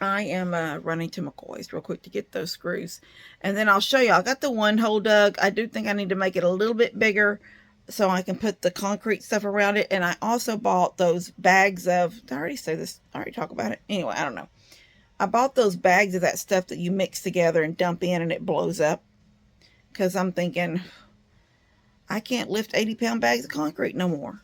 I am running to McCoy's real quick to get those screws. And then I'll show you. I got the one hole dug. I do think I need to make it a little bit bigger so I can put the concrete stuff around it. And I also bought those bags of, did I already say this? I already talk about it. Anyway, I don't know. I bought those bags of that stuff that you mix together and dump in and it blows up. Because I'm thinking, I can't lift 80-pound bags of concrete no more.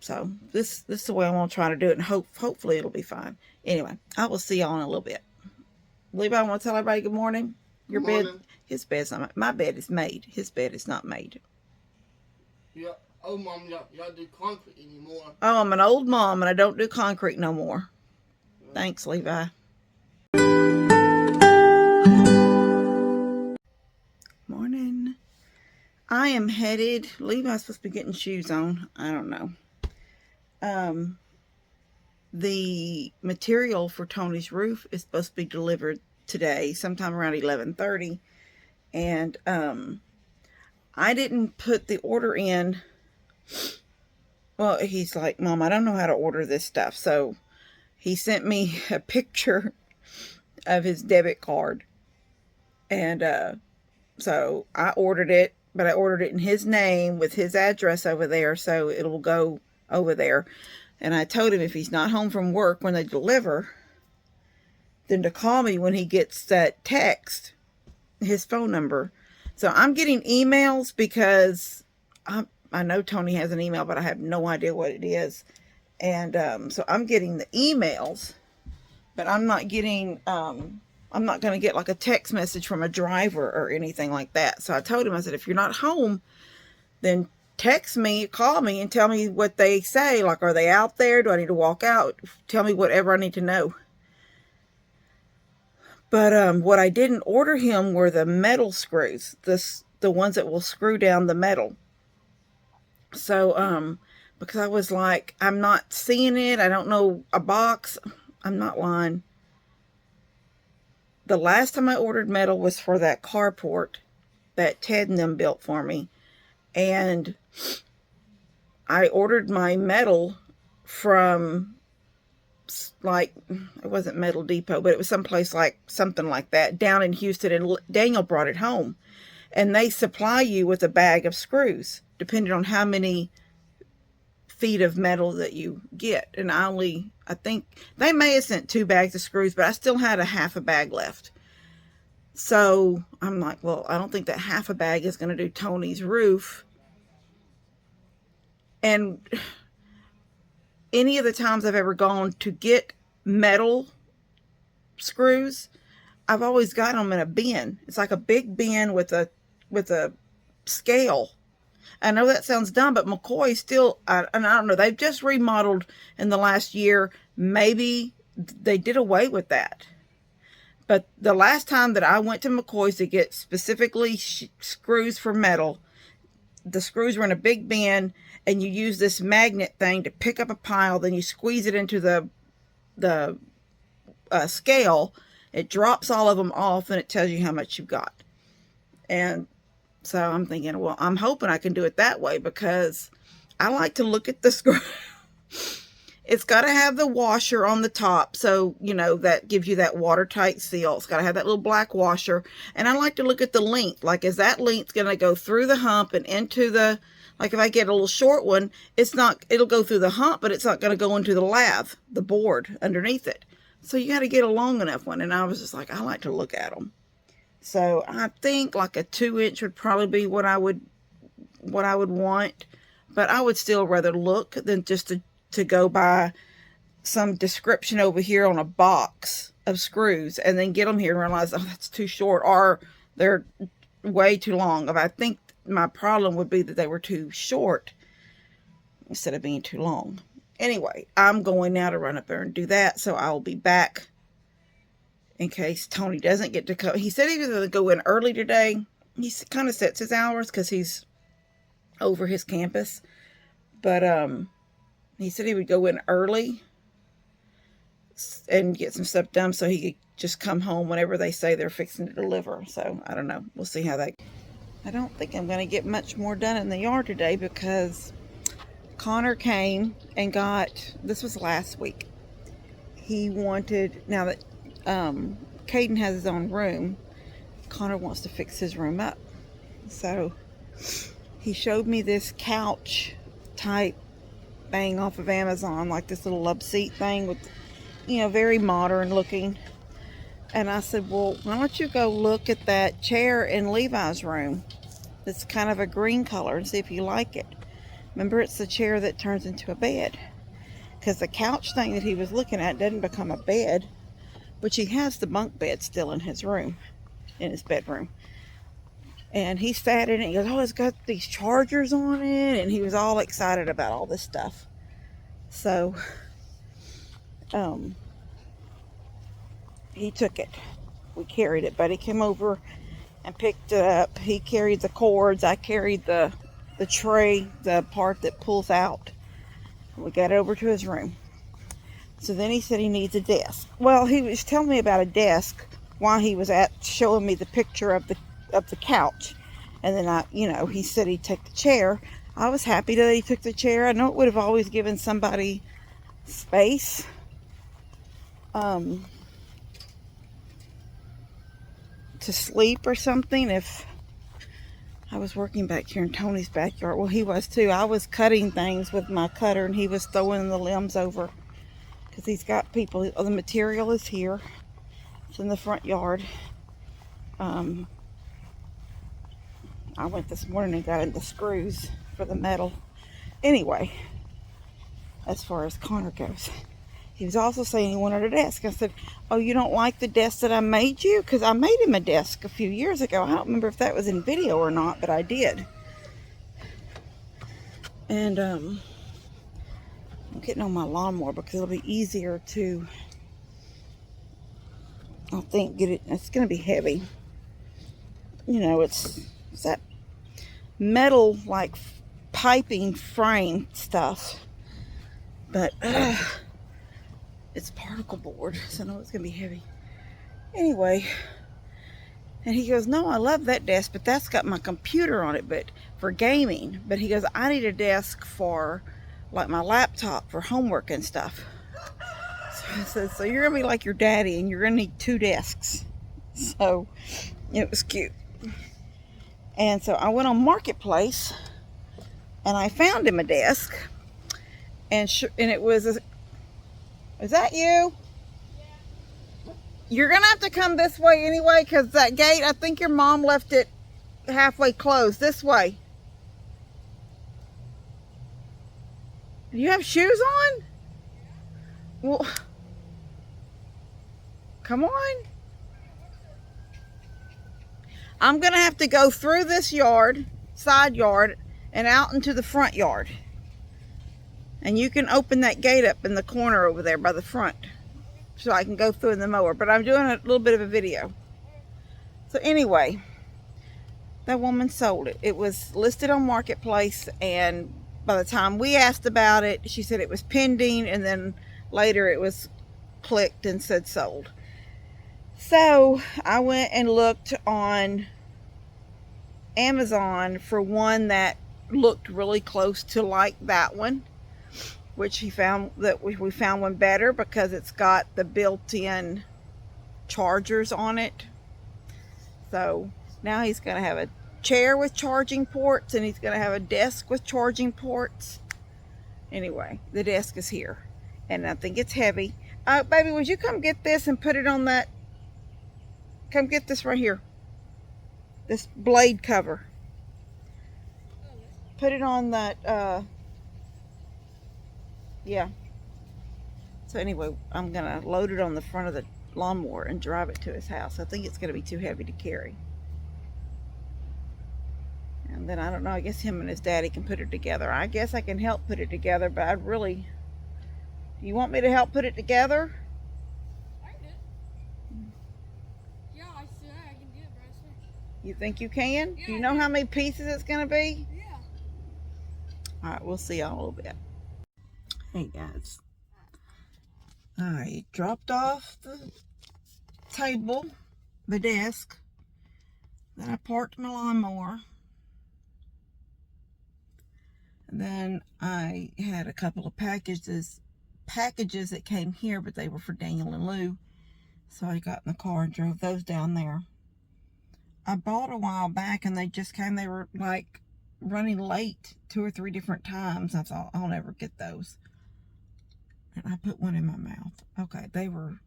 So this is the way I'm going to try to do it, and hopefully it'll be fine. Anyway, I will see y'all in a little bit. Levi, I want to tell everybody good morning. Your Good bed, morning. his bed's not, my bed is made. His bed is not made. Yeah. Oh, Mom, y'all do concrete anymore. Oh, I'm an old mom and I don't do concrete no more. Thanks, Levi. Morning. I am headed. Levi's supposed to be getting shoes on. I don't know. The material for Tony's roof is supposed to be delivered today, sometime around 11:30, and I didn't put the order in. Well, he's like, Mom, I don't know how to order this stuff, so he sent me a picture of his debit card, and so I ordered it, but I ordered it in his name with his address over there, so it'll go over there. And I told him if he's not home from work when they deliver, then to call me when he gets that text, his phone number. So I'm getting emails because I know Tony has an email, but I have no idea what it is. And so I'm getting the emails, but I'm not getting, I'm not going to get like a text message from a driver or anything like that. So I told him, I said, if you're not home, then text me, call me, and tell me what they say. Like, are they out there? Do I need to walk out? Tell me whatever I need to know. But what I didn't order him were the metal screws, the ones that will screw down the metal. So because I was like, I'm not seeing it. I don't know a box. I'm not lying. The last time I ordered metal was for that carport that Ted and them built for me. And I ordered my metal from, like, it wasn't Metal Depot, but it was someplace like something like that down in Houston, and Daniel brought it home. And they supply you with a bag of screws depending on how many feet of metal that you get. And I think they may have sent 2 bags of screws, but I still had a half a bag left. So I'm like, well, I don't think that half a bag is going to do Tony's roof. And any of the times I've ever gone to get metal screws, I've always got them in a bin. It's like a big bin with a scale. I know that sounds dumb, but McCoy still, and I don't know, they've just remodeled in the last year. Maybe they did away with that. But the last time that I went to McCoy's to get specifically screws for metal, the screws were in a big bin, and you use this magnet thing to pick up a pile, then you squeeze it into the scale. It drops all of them off, and it tells you how much you've got. And so I'm thinking, well, I'm hoping I can do it that way, because I like to look at the screw. It's got to have the washer on the top, so, you know, that gives you that watertight seal. It's got to have that little black washer. And I like to look at the length. Like, is that length going to go through the hump and into the, like, if I get a little short one, it'll go through the hump, but it's not going to go into the lath, the board underneath it. So you got to get a long enough one. And I was just like, I like to look at them. So I think like a 2-inch would probably be what I would want. But I would still rather look than just to go by some description over here on a box of screws and then get them here and realize, oh, that's too short, or they're way too long. If I think my problem would be that they were too short instead of being too long. Anyway, I'm going now to run up there and do that, so I'll be back in case Tony doesn't get to come. He said he was going to go in early today. He kind of sets his hours because he's over his campus, but he said he would go in early and get some stuff done so he could just come home whenever they say they're fixing to deliver. So I don't know. We'll see how that goes. I don't think I'm going to get much more done in the yard today because Connor came and this was last week. he wanted, now that Caden has his own room, Connor wants to fix his room up. So he showed me this couch type thing off of Amazon, like this little love seat thing with, you know, very modern looking. And I said, well, why don't you go look at that chair in Levi's room that's kind of a green color and see if you like it. Remember, it's the chair that turns into a bed. Because the couch thing that he was looking at doesn't become a bed, which he has the bunk bed still in his room, in his bedroom. And he sat in it, he goes, oh, it's got these chargers on it, and he was all excited about all this stuff. So, he took it. We carried it. Buddy came over and picked it up. He carried the cords. I carried the tray, the part that pulls out. We got it over to his room. So then he said he needs a desk. Well, he was telling me about a desk while he was showing me the picture of the couch. And then he said he'd take the chair. I was happy that he took the chair. I know it would have always given somebody space. To sleep or something if I was working back here in Tony's backyard. Well, he was too. I was cutting things with my cutter and he was throwing the limbs over because he's got people. The material is here. It's in the front yard. I went this morning and got in the screws for the metal. Anyway, as far as Connor goes, he was also saying he wanted a desk. I said, oh, you don't like the desk that I made you? Because I made him a desk a few years ago. I don't remember if that was in video or not, but I did. And I'm getting on my lawnmower because it'll be easier to, I think, get it. It's going to be heavy. You know, it's that metal, like, piping frame stuff. But, it's particle board, so I know it's gonna be heavy. Anyway, and he goes, no, I love that desk, but that's got my computer on it, but for gaming. But he goes, I need a desk for like my laptop for homework and stuff. So I said, so you're gonna be like your daddy and you're gonna need 2 desks. So it was cute. And so I went on Marketplace and I found him a desk, and it was is that you? Yeah. You're gonna have to come this way anyway, because that gate, I think your mom left it halfway closed. This way. Do you have shoes on? Well, come on. I'm gonna have to go through this yard, side yard, and out into the front yard. And you can open that gate up in the corner over there by the front so I can go through in the mower. But I'm doing a little bit of a video. So anyway, that woman sold it. It was listed on Marketplace, and by the time we asked about it, she said it was pending, and then later it was clicked and said sold. So I went and looked on Amazon for one that looked really close to like that one, which he found that we found one better because it's got the built-in chargers on it. So now he's going to have a chair with charging ports, and he's going to have a desk with charging ports. Anyway, the desk is here, and I think it's heavy. Baby, would you come get this and put it on that? Come get this right here. This blade cover. Put it on that, yeah. So anyway, I'm going to load it on the front of the lawnmower and drive it to his house. I think it's going to be too heavy to carry. And then I don't know, I guess him and his daddy can put it together. I guess I can help put it together, but I'd really... Do you want me to help put it together? I can do it. Yeah, I can do it, but I swear. You think you can? Yeah, Do you know how many pieces it's going to be? Yeah. Alright, we'll see y'all in a little bit. Hey guys, I dropped off the table, the desk, then I parked my lawnmower, and then I had a couple of packages packages that came here, but they were for Daniel and Lou. So I got in the car and drove those down there. I bought a while back and they just came. They were like running late 2 or 3 different times. I thought, I'll never get those. And I put one in my mouth. Okay, they were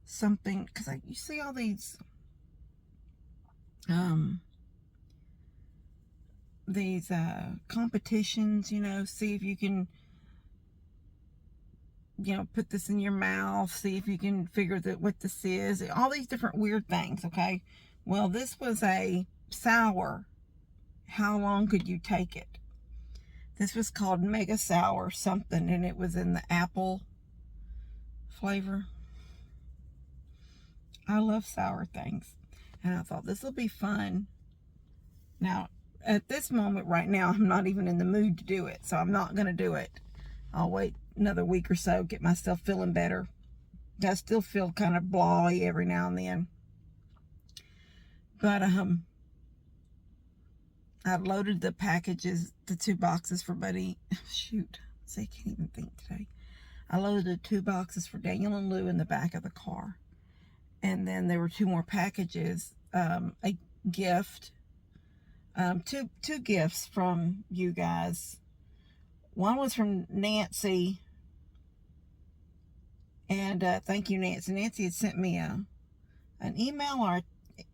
something, because you see all these competitions, you know, see if you can, you know, put this in your mouth, see if you can figure that what this is, all these different weird things. Okay, well, this was a sour. How long could you take it? This was called Mega Sour something, and it was in the apple flavor. I love sour things, and I thought this will be fun. Now, at this moment right now, I'm not even in the mood to do it, so I'm not going to do it. I'll wait another week or so, get myself feeling better. I still feel kind of blahey every now and then. But I loaded the packages, the 2 boxes for Buddy. Shoot, I can't even think today. I loaded the 2 boxes for Daniel and Lou in the back of the car. And then there were 2 more packages, a gift, 2 gifts from you guys. One was from Nancy, and thank you, Nancy. Nancy had sent me an email or a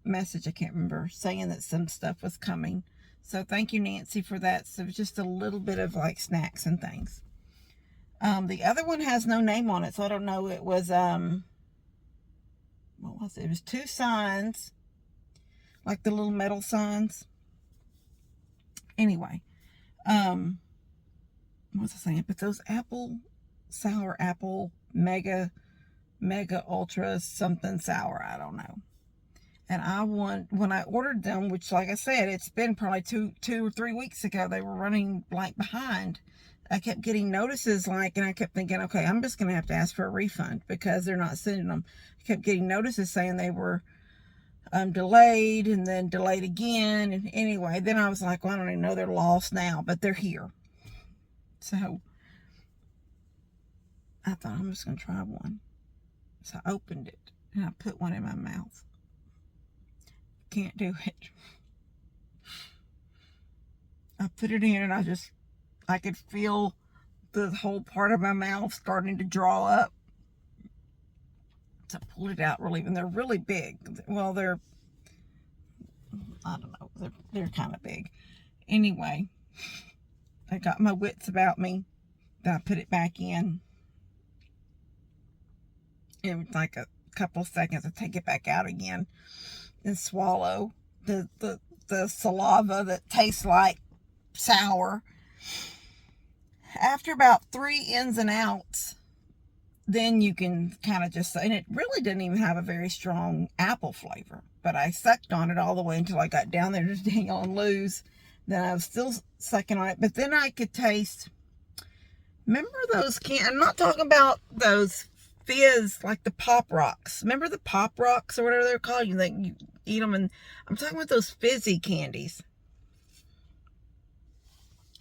message, I can't remember, saying that some stuff was coming. So thank you, Nancy, for that. So it was just a little bit of like snacks and things. The other one has no name on it, so I don't know. It was what was it? It was 2 signs, like the little metal signs. Anyway, what was I saying? But those sour apple, mega ultra something sour, I don't know. And when I ordered them, which, like I said, it's been probably two or 3 weeks ago, they were running like behind. I kept getting notices and I kept thinking, okay, I'm just going to have to ask for a refund because they're not sending them. I kept getting notices saying they were delayed and then delayed again. And anyway, then I was like, well, I don't even know, they're lost now, but they're here. So I thought, I'm just going to try one. So I opened it and I put one in my mouth. Can't do it. I put it in and I could feel the whole part of my mouth starting to draw up. So I pulled it out really, and they're really big. Well, I don't know, they're kind of big. Anyway, I got my wits about me. Then I put it back in. It was like a couple seconds to take it back out again and swallow the saliva that tastes like sour. After about 3 ins and outs, then you can kind of just, and it really didn't even have a very strong apple flavor, but I sucked on it all the way until I got down there to Daniel and Lou's. Then I was still sucking on it, but then I could taste, remember those I'm not talking about those fizz, like the Pop Rocks. Remember the Pop Rocks or whatever they're called? You think you eat them, and I'm talking about those fizzy candies.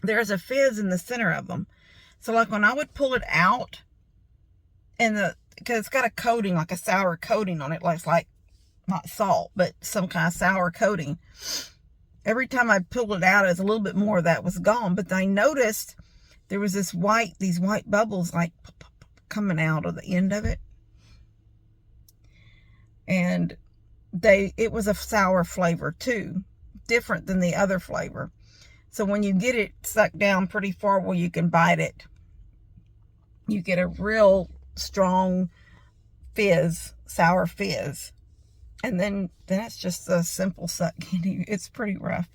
There's a fizz in the center of them. So like when I would pull it out, and because it's got a coating, like a sour coating on it, like not salt, but some kind of sour coating. Every time I pulled it out, it was a little bit more of that was gone. But I noticed there was these white bubbles like coming out of the end of it. And it was a sour flavor too, different than the other flavor. So when you get it sucked down pretty far where you can bite it, you get a real strong fizz, sour fizz. And then it's just a simple suck candy. It's pretty rough.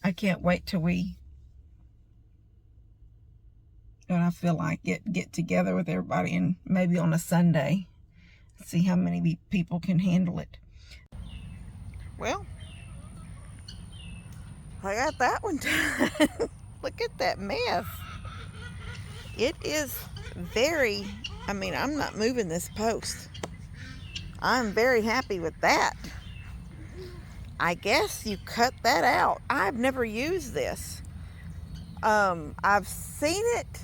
I can't wait till when I feel like it, get together with everybody, and maybe on a Sunday, see how many people can handle it. Well, I got that one done. Look at that mess. It is very, I'm not moving this post. I'm very happy with that. I guess you cut that out. I've never used this. I've seen it.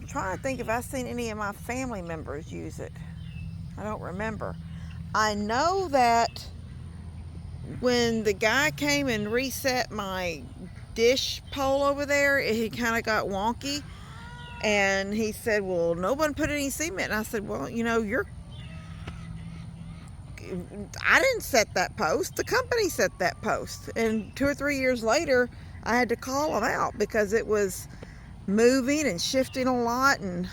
I'm trying to think if I've seen any of my family members use it. I don't remember. I know that when the guy came and reset my dish pole over there, he kind of got wonky. And he said, well, no one put any cement. And I said, well, you know, I didn't set that post. The company set that post. And 2 or 3 years later, I had to call them out because it was moving and shifting a lot. And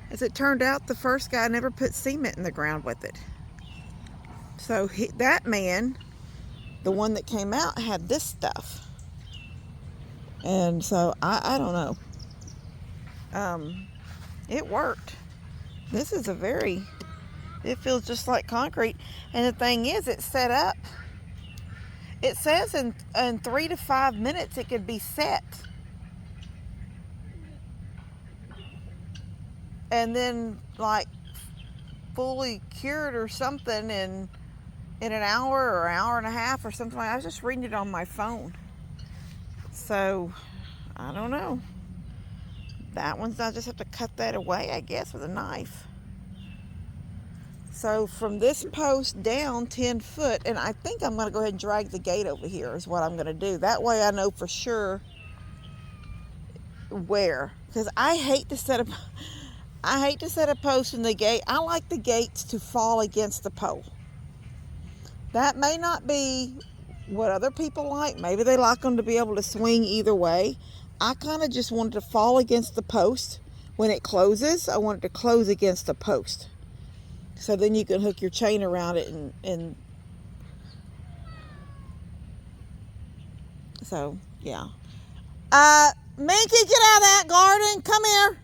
as it turned out, the first guy never put cement in the ground with it. So that man, the one that came out, had this stuff. And so I don't know. It worked. This is it feels just like concrete. And the thing is, it's set up. It says in 3 to 5 minutes it could be set. And then like fully cured or something in an hour or hour and a half or something like that. I was just reading it on my phone. So I don't know. That one's, I just have to cut that away, I guess, with a knife. So from this post down 10 foot, and I think I'm going to go ahead and drag the gate over here is what I'm going to do. That way I know for sure where. Because I hate to set a post in the gate. I like the gates to fall against the pole. That may not be what other people like. Maybe they like them to be able to swing either way. I kind of just wanted to fall against the post. When it closes, I want it to close against the post. So then you can hook your chain around it and so, yeah. Minky, get out of that garden. Come here.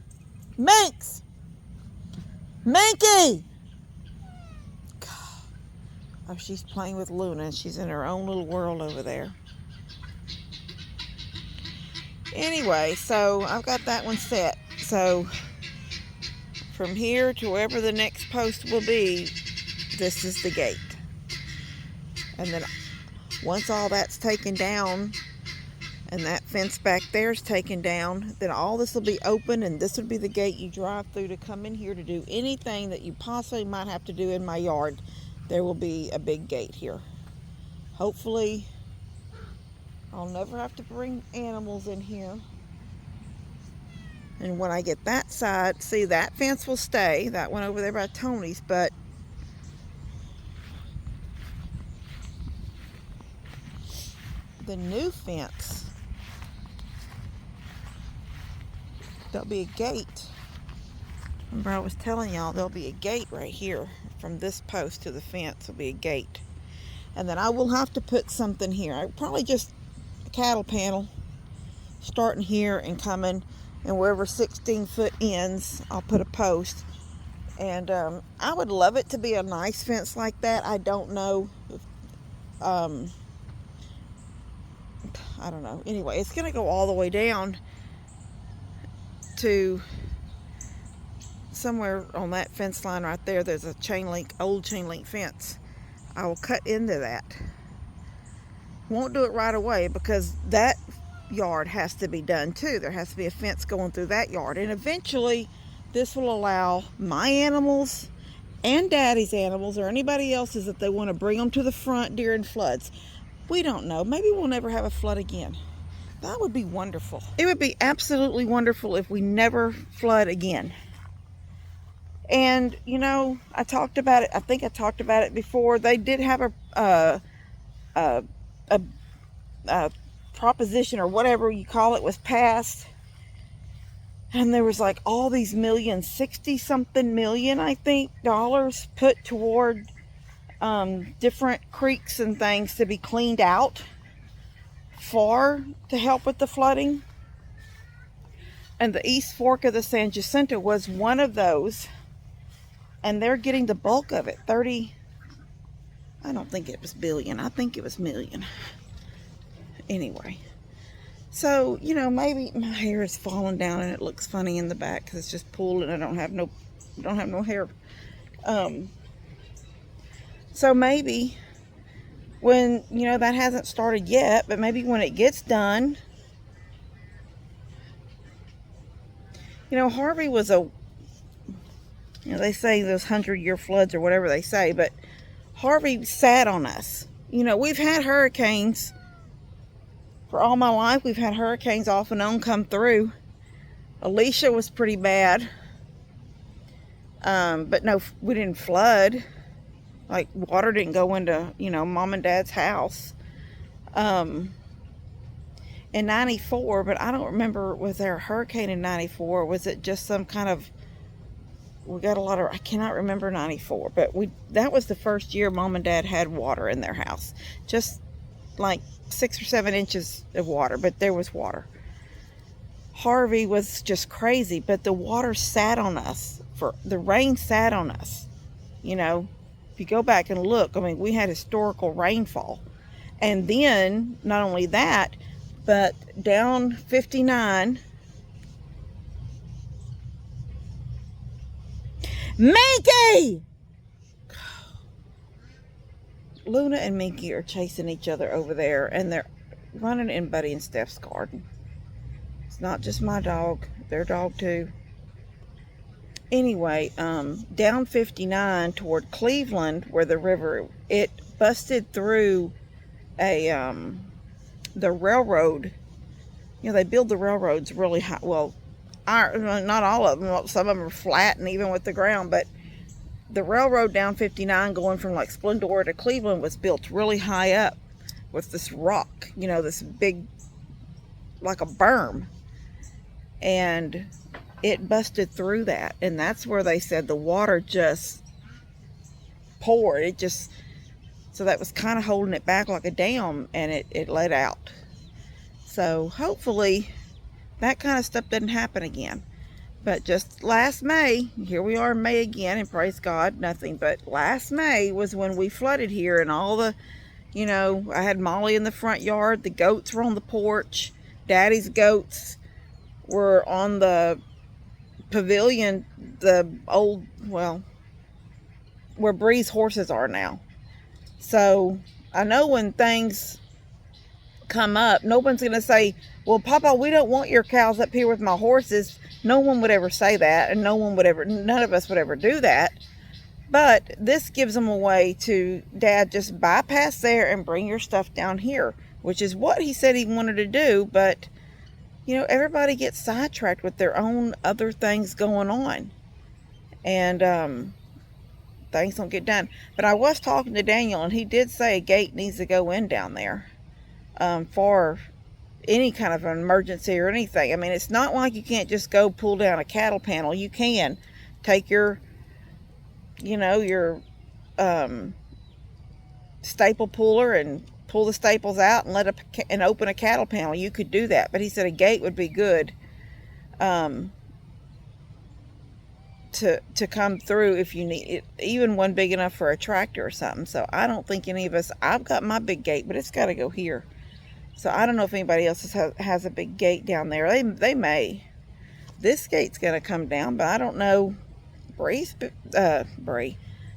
Minx. Minky. Oh, she's playing with Luna. She's in her own little world over there. Anyway, so I've got that one set. So from here to wherever the next post will be, this is the gate. And then once all that's taken down and that fence back there is taken down, then all this will be open, and this would be the gate you drive through to come in here to do anything that you possibly might have to do in my yard. There will be a big gate here. Hopefully I'll never have to bring animals in here. And when I get that side, see, that fence will stay. That one over there by Tony's, but the new fence, there'll be a gate. Remember I was telling y'all there'll be a gate right here. From this post to the fence will be a gate. And then I will have to put something here. I probably just a cattle panel starting here and coming, and wherever 16 foot ends, I'll put a post. And I would love it to be a nice fence like that. I don't know if, I don't know. Anyway, it's going to go all the way down to somewhere on that fence line right there. There's a old chain link fence. I will cut into that. Won't do it right away because that yard has to be done too. There has to be a fence going through that yard, and eventually this will allow my animals and Daddy's animals or anybody else's if they want to bring them to the front during floods. We don't know. Maybe we'll never have a flood again. That would be wonderful. It would be absolutely wonderful if we never flood again. And you know, I talked about it. I think I talked about it before. They did have a proposition or whatever you call it was passed, and there was like all these millions, 60 something million, I think, dollars put toward different creeks and things to be cleaned out to help with the flooding. And the East Fork of the San Jacinto was one of those. And they're getting the bulk of it. 30, I don't think it was billion. I think it was million. Anyway. So, you know, maybe my hair is falling down and it looks funny in the back because it's just pulled and I don't have no hair. So maybe when, you know, that hasn't started yet, but maybe when it gets done, You know, Harvey was they say those 100-year floods or whatever they say, but Harvey sat on us. You know, we've had hurricanes. For all my life, we've had hurricanes off and on come through. Alicia was pretty bad. But no, we didn't flood. Like, water didn't go into, Mom and Dad's house. In 94, but I don't remember, was there a hurricane in 94? Was it just some kind of, we got a lot of, I cannot remember 94, but that was the first year Mom and Dad had water in their house. Just like 6 or 7 inches of water, but there was water. Harvey was just crazy, but the water sat on us. The rain sat on us. If you go back and look, I mean, we had historical rainfall. And then, not only that, but down 59, Minky! Luna and Minky are chasing each other over there, and they're running in Buddy and Steph's garden. It's not just my dog, their dog too. Anyway, down 59 toward Cleveland, where the river, it busted through the railroad. They build the railroads really high. Well, not all of them. Some of them are flat and even with the ground, but the railroad down 59 going from like Splendora to Cleveland was built really high up with this rock, this big, like a berm. And it busted through that. And that's where they said the water just poured. So that was kind of holding it back like a dam, and it let out. So hopefully that kind of stuff doesn't happen again. But just last May, here we are in May again, and praise God, nothing. But last May was when we flooded here, and all the, I had Molly in the front yard. The goats were on the porch. Daddy's goats were on the pavilion, the old, where Bree's horses are now. So I know when things come up, no one's going to say, well, Papa, we don't want your cows up here with my horses. No one would ever say that, and none of us would ever do that. But this gives them a way to, Dad, just bypass there and bring your stuff down here, which is what he said he wanted to do. But, everybody gets sidetracked with their own other things going on. And, things don't get done. But I was talking to Daniel, and he did say a gate needs to go in down there for any kind of an emergency or anything. I mean, it's not like you can't just go pull down a cattle panel. You can take your staple puller and pull the staples out and open a cattle panel. You could do that, but he said a gate would be good to come through if you need it, even one big enough for a tractor or something. So I don't think any of us, I've got my big gate, but it's got to go here. So I don't know if anybody else has a big gate down there. They may. This gate's going to come down, but I don't know.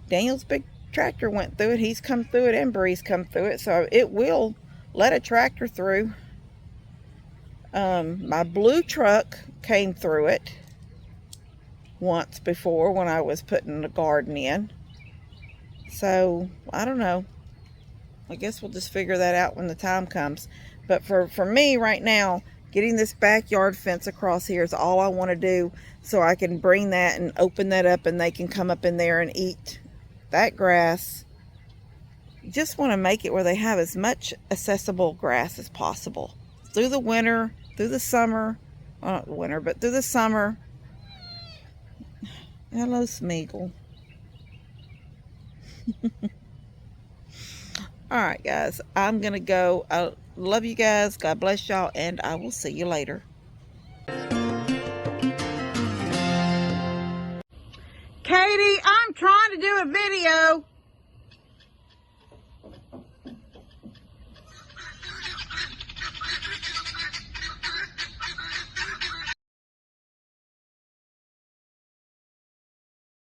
Daniel's big tractor went through it. He's come through it, and Bree's come through it. So it will let a tractor through. My blue truck came through it once before when I was putting the garden in. So I don't know. I guess we'll just figure that out when the time comes. But for me right now, getting this backyard fence across here is all I want to do, so I can bring that and open that up, and they can come up in there and eat that grass. Just want to make it where they have as much accessible grass as possible through the winter, through the summer. Well, not the winter, but through the summer. Hello, Smeagol. Alright, guys. I'm going to go. I love you guys. God bless y'all. And I will see you later. Katie, I'm trying to do a video.